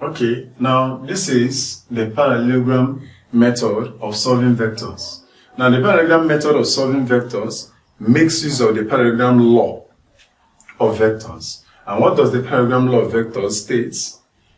Okay, now this is the parallelogram method of solving vectors. Now the parallelogram method of solving vectors makes use of the parallelogram law of vectors. And what does the parallelogram law of vectors state?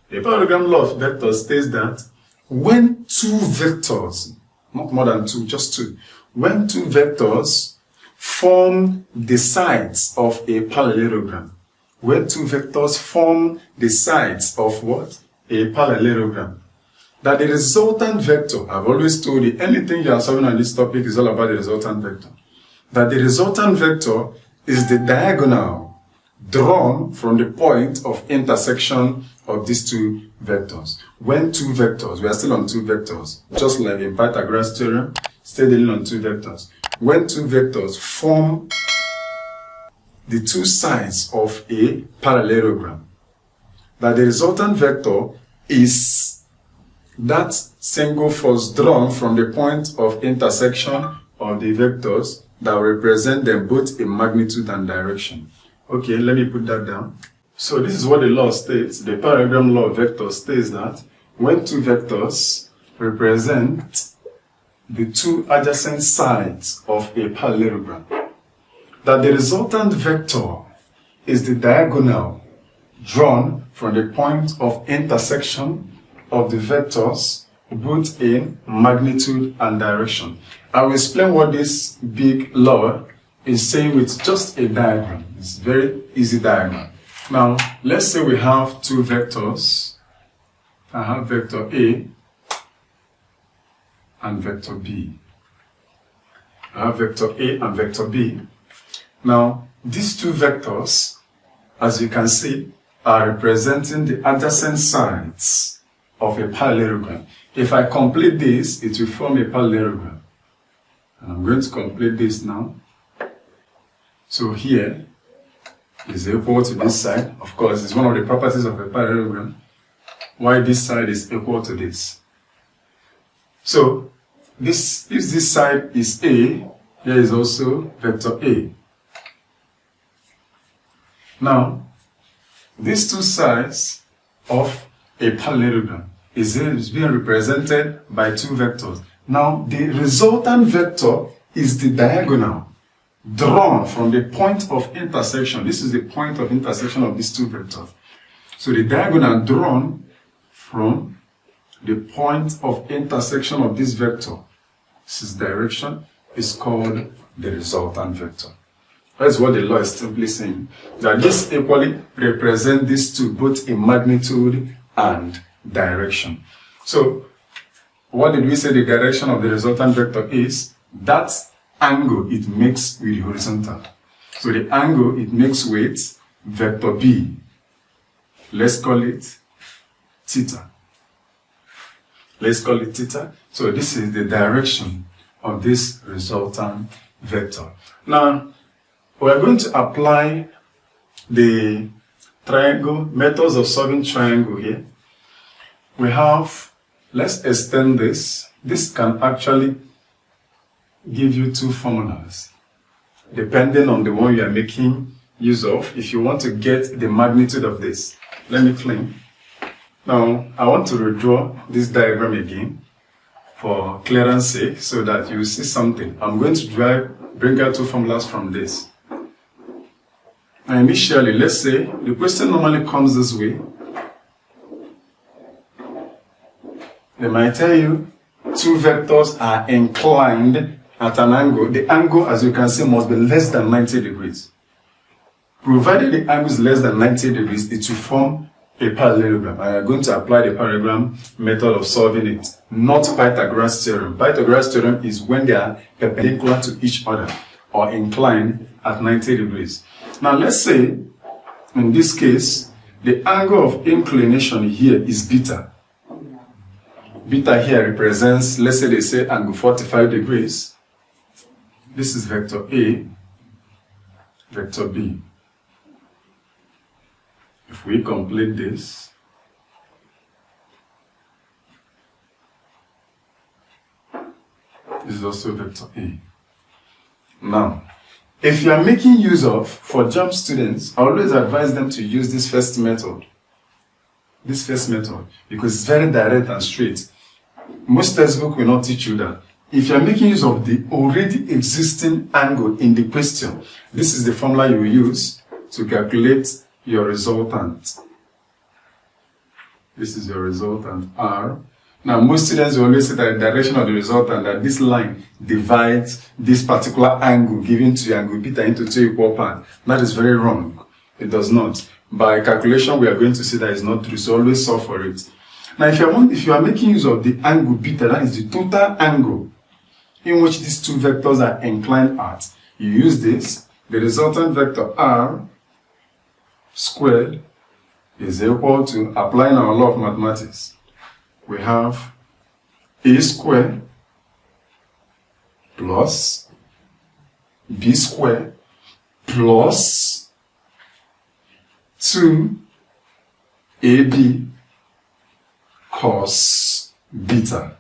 The parallelogram law of vectors states that when two vectors, not more than two, just two, when two vectors form the sides of a parallelogram, when two vectors form the sides of what? A parallelogram, that the resultant vector, I've always told you, anything you are solving on this topic is all about the resultant vector, that the resultant vector is the diagonal drawn from the point of intersection of these two vectors. When two vectors, we are still on two vectors, just like in Pythagoras theorem, still dealing on two vectors. When two vectors form the two sides of a parallelogram, that the resultant vector is that single force drawn from the point of intersection of the vectors that represent them both in magnitude and direction. Okay, let me put that down. So this is what the law states. The parallelogram law of vectors states that when two vectors represent the two adjacent sides of a parallelogram, that the resultant vector is the diagonal drawn from the point of intersection of the vectors both in magnitude and direction. I will explain what this big law is saying with just a diagram. It's a very easy diagram. Now, let's say we have two vectors. I have vector A and vector B. I have vector A and vector B. Now, these two vectors, as you can see, are representing the adjacent sides of a parallelogram. If I complete this, it will form a parallelogram. And I'm going to complete this now. So here is equal to this side. Of course, it's one of the properties of a parallelogram. Why this side is equal to this. So, if this side is A, here is also vector A. Now, these two sides of a parallelogram is being represented by two vectors. Now, the resultant vector is the diagonal drawn from the point of intersection. This is the point of intersection of these two vectors. So the diagonal drawn from the point of intersection of this vector, this is direction, is called the resultant vector. That's what the law is simply saying, that this equally represents these two, both in magnitude and direction. So, what did we say the direction of the resultant vector is? That angle it makes with the horizontal. So the angle it makes with vector B, let's call it theta. Let's call it theta. So this is the direction of this resultant vector. Now, we are going to apply the triangle, methods of solving triangle here. We have, let's extend this. This can actually give you two formulas, depending on the one you are making use of. If you want to get the magnitude of this, let me clean. Now, I want to redraw this diagram again for clearance sake so that you see something. I'm going to bring out two formulas from this. And initially, let's say the question normally comes this way. They might tell you two vectors are inclined at an angle. The angle, as you can see, must be less than 90 degrees. Provided the angle is less than 90 degrees, it will form a parallelogram. I am going to apply the parallelogram method of solving it, not Pythagoras theorem. Pythagoras theorem is when they are perpendicular to each other or inclined at 90 degrees. Now let's say, in this case, the angle of inclination here is beta. Beta here represents, let's say they say angle 45 degrees. This is vector A, vector B. If we complete this, this is also vector A. Now, if you are making use of, for Jamb students, I always advise them to use this first method. this first method, because it's very direct and straight. Most textbooks will not teach you that. If you are making use of the already existing angle in the question, this is the formula you use to calculate your resultant. This is your resultant, R. Now, most students will always say that the direction of the resultant, that this line divides this particular angle given to you, angle beta, into two equal parts. That is very wrong. It does not. By calculation, we are going to see that it's not true, so always solve for it. Now, if you are making use of the angle beta, that is the total angle in which these two vectors are inclined at, you use this. The resultant vector R squared is equal to, applying our law of mathematics, we have A squared plus B squared plus 2AB cos beta.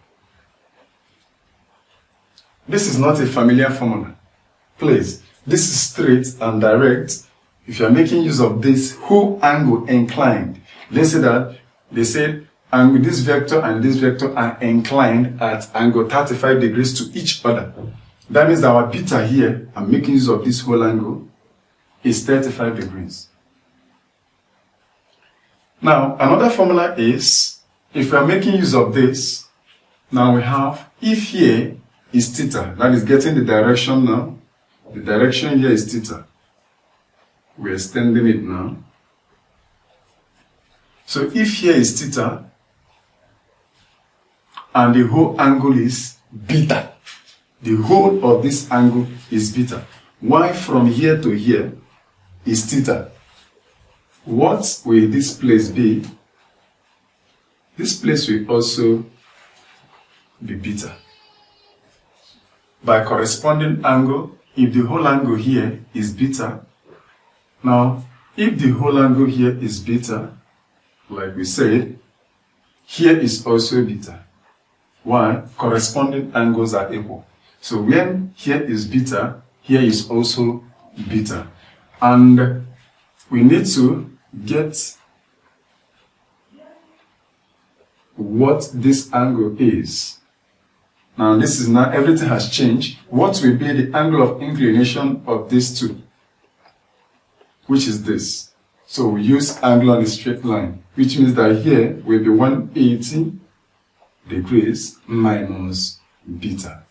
This is not a familiar formula. Please, this is straight and direct. If you are making use of this whole angle inclined, let's say that they said angle, this vector and this vector are inclined at angle 35 degrees to each other. That means that our beta here, I'm making use of this whole angle, is 35 degrees. Now, another formula is, if we are making use of this, now we have, if here is theta, that is getting the direction now, the direction here is theta. We're extending it now. So if here is theta, and the whole angle is beta, the whole of this angle is beta. Y from here to here is theta. What will this place be? This place will also be beta. By corresponding angle, if the whole angle here is beta, now if the whole angle here is beta, like we said, here is also beta. Why? Corresponding angles are equal. So when here is beta, here is also beta. And we need to get what this angle is. Now this is now, everything has changed. What will be the angle of inclination of these two? Which is this. So we use angle on a straight line, which means that here will be 180 degrees minus beta.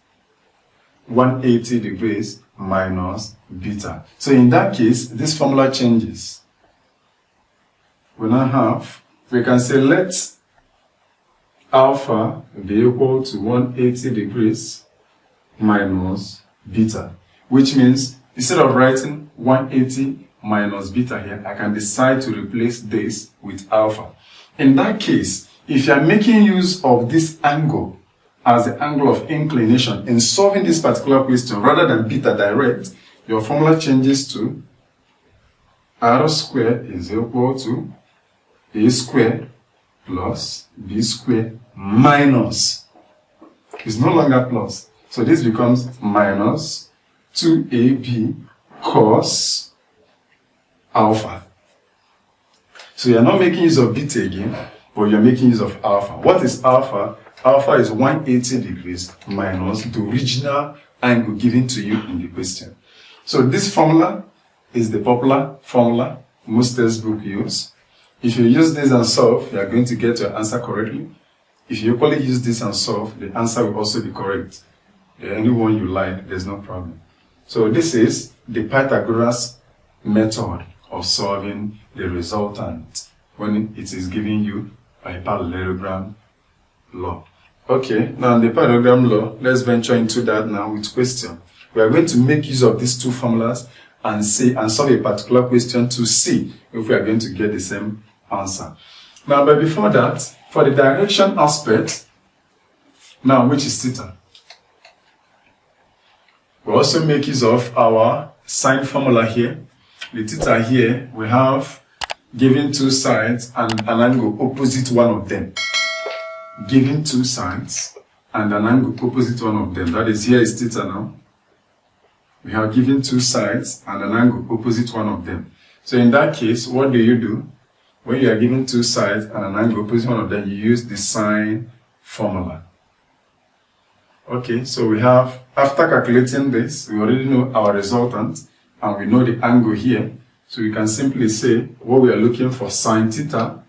180 degrees minus beta. So in that case, this formula changes. We now have, we can say let alpha be equal to 180 degrees minus beta, which means instead of writing 180 minus beta here, I can decide to replace this with alpha. In that case, if you are making use of this angle as the angle of inclination in solving this particular question rather than beta direct, your formula changes to r squared is equal to a squared plus b squared minus, it's no longer plus, so this becomes minus 2ab cos alpha. So you are not making use of beta again, but you are making use of alpha. What is alpha? Alpha is 180 degrees minus the original angle given to you in the question. So this formula is the popular formula most textbooks use. If you use this and solve, you are going to get your answer correctly. If you equally use this and solve, the answer will also be correct. Any one you like, there's no problem. So this is the Pythagoras method of solving the resultant when it is giving you a parallelogram law. Okay, now the parallelogram law, let's venture into that now with question. We are going to make use of these two formulas and solve a particular question to see if we are going to get the same answer. Now, but before that, for the direction aspect, now which is theta, we also make use of our sine formula here. The theta here, we have given two sides and an angle opposite one of them. Given two sides and an angle opposite one of them. That is, here is theta now. We have given two sides and an angle opposite one of them. So in that case, what do? when you are given two sides and an angle opposite one of them, you use the sine formula. Okay, so we have, after calculating this, we already know our resultant and we know the angle here. So we can simply say what we are looking for, sine theta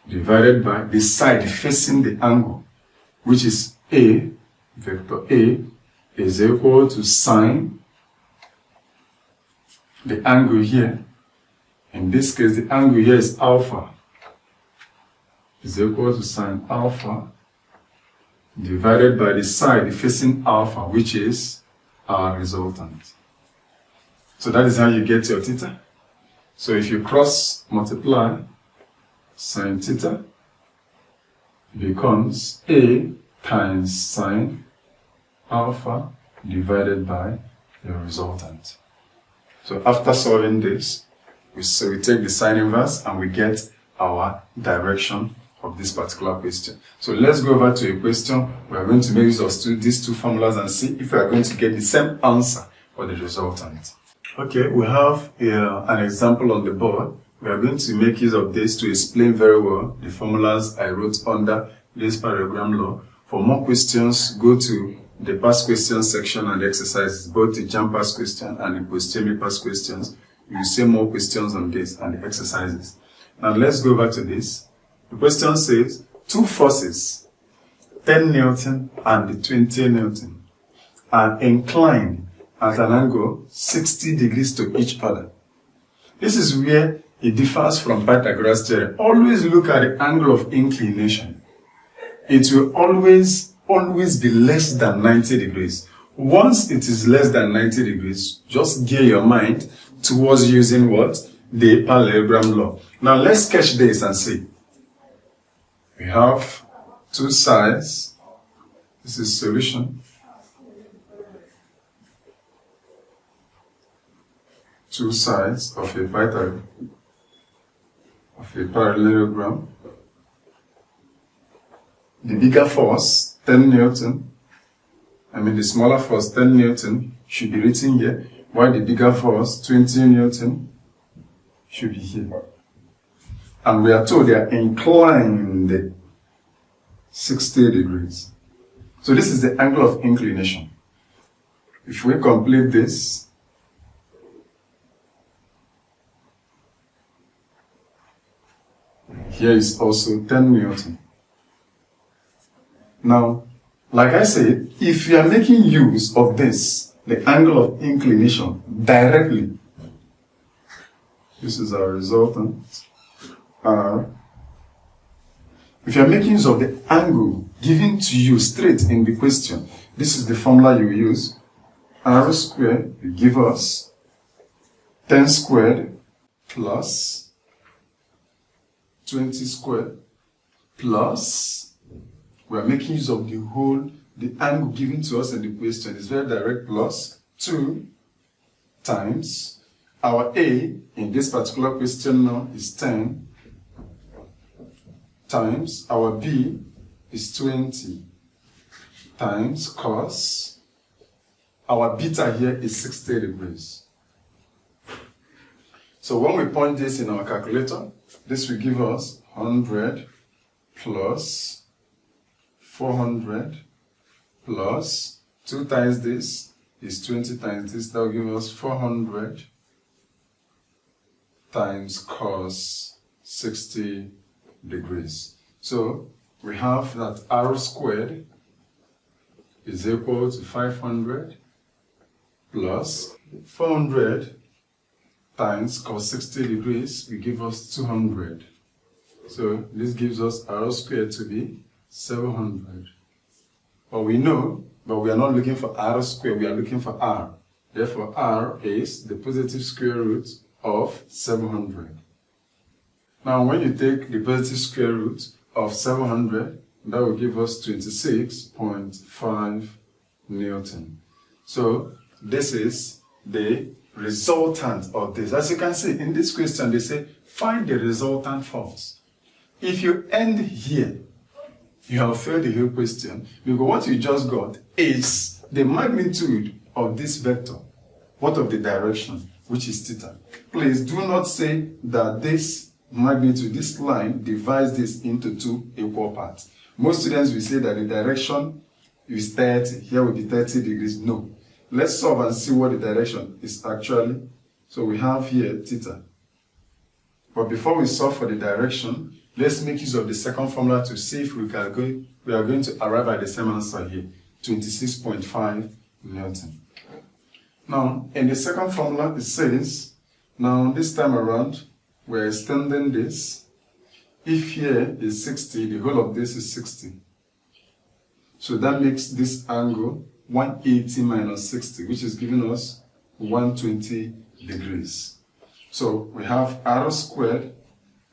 divided by the side facing the angle, which is A, vector A, is equal to sine the angle here. In this case, the angle here is alpha, is equal to sine alpha divided by the side facing alpha, which is our resultant. So that is how you get your theta. So if you cross multiply, sine theta becomes A times sine alpha divided by your resultant. So after solving this, we take the sine inverse and we get our direction of this particular question. So let's go over to a question. We are going to make use of these two formulas and see if we are going to get the same answer for the resultant. Okay, we have an example on the board. We are going to make use of this to explain very well the formulas I wrote under this Paragram Law. For more questions, go to the past questions section and the exercises, both the Jamb past question and the post-Jamb past questions. You will see more questions on this and the exercises. Now let's go over to this. The question says, two forces, 10 Newton and 20 Newton, are inclined at an angle 60 degrees to each other. This is where it differs from Pythagoras theorem. Always look at the angle of inclination. It will always be less than 90 degrees. Once it is less than 90 degrees, just gear your mind towards using what? The parallelogram law. Now let's sketch this and see. We have two sides. This is solution. Two sides of a parallelogram. The bigger force, 10 Newton, the smaller force, 10 Newton, should be written here, while the bigger force, 20 Newton, should be here. And we are told they are inclined 60 degrees. So this is the angle of inclination. If we complete this, here is also 10 Newton. Now, like I said, if you are making use of this, the angle of inclination, directly, this is our resultant, if you are making use of the angle given to you straight in the question, this is the formula you use. R squared will give us 10 squared plus 20 squared plus, we are making use of the angle given to us in the question is very direct, plus 2 times our A in this particular question now is 10 times our B is 20 times cos our beta here is 60 degrees. So when we point this in our calculator, this will give us 100 plus 400 plus 2 times this is 20 times this. That will give us 400 times cos 60 degrees. So we have that R squared is equal to 500 plus 400 times cos 60 degrees will give us 200. So this gives us R squared to be 700. But we know, but we are not looking for R squared, we are looking for R. Therefore, R is the positive square root of 700. Now, when you take the positive square root of 700, that will give us 26.5 Newton. So, this is the resultant of this. As you can see, in this question, they say, find the resultant force. If you end here, you have failed the whole question, because what you just got is the magnitude of this vector. What of the direction, which is theta? Please do not say that this magnitude, this line, divides this into two equal parts. Most students will say that the direction is 30, here will be 30 degrees. No. Let's solve and see what the direction is actually. So we have here theta. But before we solve for the direction, let's make use of the second formula to see if we are going to arrive at the same answer here, 26.5 Newton. Now, in the second formula, it says, now this time around, we're extending this. If here is 60, the whole of this is 60. So that makes this angle 180 minus 60, which is giving us 120 degrees. So we have r squared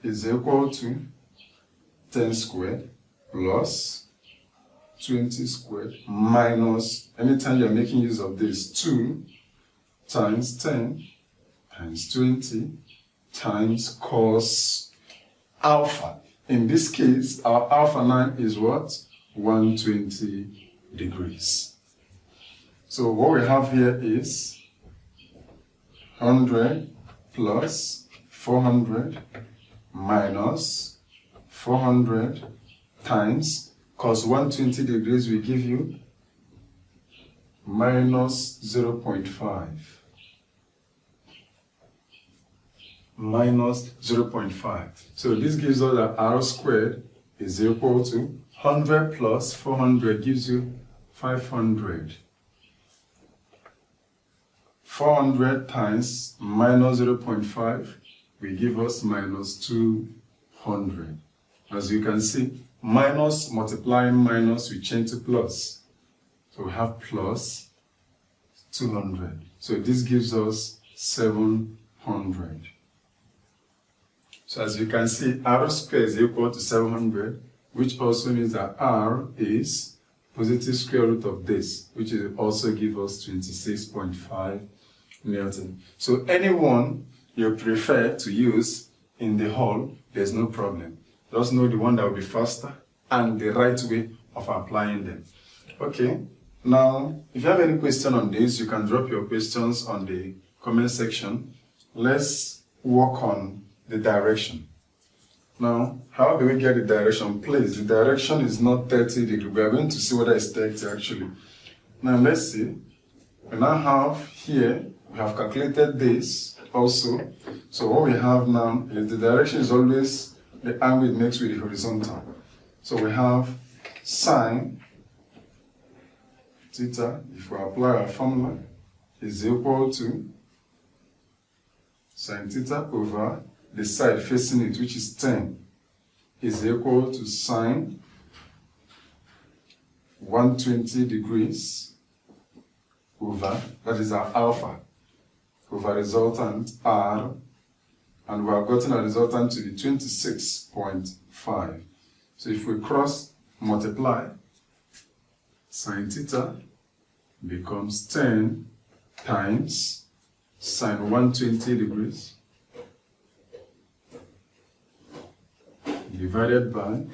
is equal to 10 squared plus 20 squared minus, anytime you're making use of this, 2 times 10 times 20 times cos alpha. In this case, our alpha 9 is what? 120 degrees. So what we have here is 100 plus 400 minus 400 times cos 120 degrees will give you minus 0.5. Minus 0.5. So this gives us that r squared is equal to 100 plus 400 gives you 500. 400 times minus 0.5 will give us minus 200. As you can see, minus multiplying minus will change to plus. So we have plus 200. So this gives us 700. So as you can see, r squared is equal to 700, which also means that r is positive square root of this, which will also give us 26.5 Newton. So anyone you prefer to use in the hall, there's no problem. Just know the one that will be faster and the right way of applying them. Okay, now if you have any question on this, you can drop your questions on the comment section. Let's work on the direction. Now, how do we get the direction? Please, the direction is not 30 degrees. We are going to see whether it's 30 actually. Now, let's see. We now have here, we have calculated this also. So what we have now is the direction is always the angle it makes with the horizontal. So we have sine theta, if we apply our formula, is equal to sine theta over the side facing it, which is 10, is equal to sine 120 degrees over, that is our alpha, over resultant r, and we have gotten a resultant to be 26.5. So if we cross multiply, sine theta becomes 10 times sine 120 degrees divided by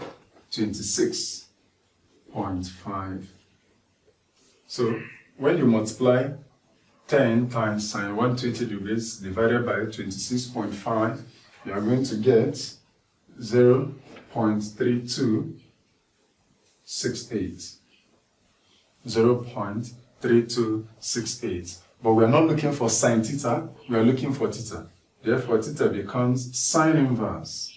26.5. So when you multiply 10 times sine 120 degrees divided by 26.5, you are going to get 0.3268. 0.3268. But we are not looking for sine theta, we are looking for theta. Therefore, theta becomes sine inverse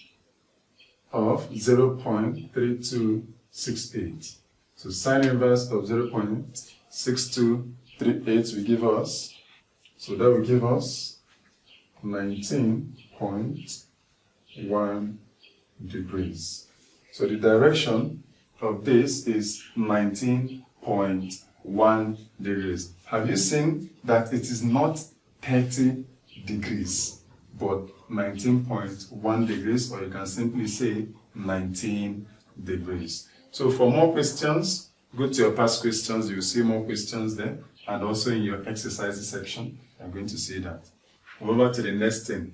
of 0.3268. So sine inverse of 0.6238 will give us, so that will give us 19.1 degrees. So the direction of this is 19.1 degrees. Have you seen that it is not 30 degrees, but 19.1 degrees, or you can simply say 19 degrees. So for more questions, go to your past questions, you'll see more questions there, and also in your exercises section, you're going to see that. Over to the next thing.